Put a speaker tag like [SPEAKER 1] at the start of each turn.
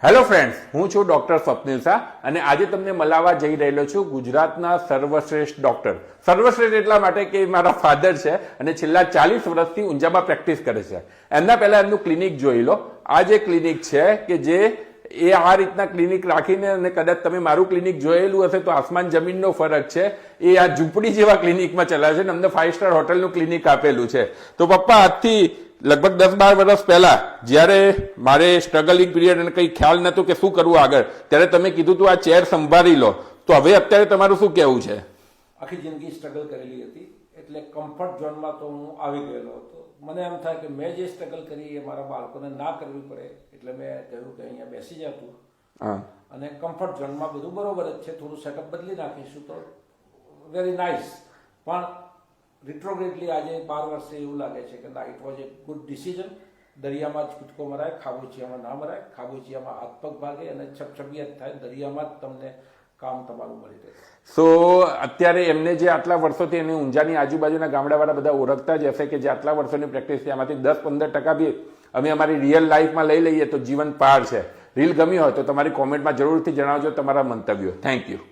[SPEAKER 1] Hello friends, હું છું doctor Swapnil Shah અને આજે તમને મળવા જઈ રહેલો છું ગુજરાતના સર્વશ્રેષ્ઠ ડોક્ટર. સર્વશ્રેષ્ઠ એટલા માટે કે મારા ફાધર છે અને છેલ્લા 40 વર્ષથી ઊંઝામાં પ્રેક્ટિસ કરે છે. એમના પહેલા એમનું ક્લિનિક જોઈ લો. આ જે ક્લિનિક છે કે જે એ આ રીતના ક્લિનિક રાખીને, અને કદાચ તમે મારું ક્લિનિક જોયેલું હશે તો આસમાન જમીનનો ફરક છે. એ આ ઝૂંપડી જેવા ક્લિનિકમાં ચલાવે છે અને અમને 5 સ્ટાર હોટલનું ક્લિનિક આપેલું છે. તો પપ્પા, આજથી લગભગ 10-12 વર્ષ પહેલા જ્યારે મારે સ્ટ્રગલિંગ પીરિયડ અને કંઈ ખ્યાલ નહોતું કે શું કરવું આગળ, ત્યારે તમે કીધું તું આ ચેર સંભાળી લો. તો હવે અત્યારે તમારું શું કહેવું છે?
[SPEAKER 2] આખી જિંદગી સ્ટ્રગલ કરેલી હતી એટલે કમ્ફર્ટ ઝોનમાં તો હું આવી ગયેલો હતો. મને એમ થાય કે મેં જે સ્ટ્રગલ કરી એ મારા બાળકોને ના કરવી પડે, એટલે મેં કહ્યું કે અહીંયા બેસી જતું અને કમ્ફર્ટ ઝોનમાં બધું બરોબર જ છે, થોડું સેટઅપ બદલી નાખીશું તો વેરી નાઇસ. પણ રિટ્રોગ્રેડલી આજે 12 વર્ષે એવું લાગે છે કે ના, it was A good decision. દરિયામાં જ કૂદકો મરાય, ખાબોચિયામાં ના મરાય. ખાબોચિયામાં હાથ પગ ભાગે અને છબછબિયાત થાય, દરિયામાં જ તમને કામ તમારું મળી રહે.
[SPEAKER 1] સો અત્યારે એમને જે આટલા વર્ષોથી એને ઊંઝાની આજુબાજુના ગામડાવાળા બધા ઓળખતા જ હશે કે જે આટલા વર્ષોની પ્રેક્ટિસ છે, એમાંથી 10-15% બી અમે અમારી રિયલ લાઈફમાં લઈ લઈએ તો જીવન પાર છે. રીલ ગમી હોય તો તમારી કોમેન્ટમાં જરૂરથી જણાવજો તમારા મંતવ્યો. Thank you.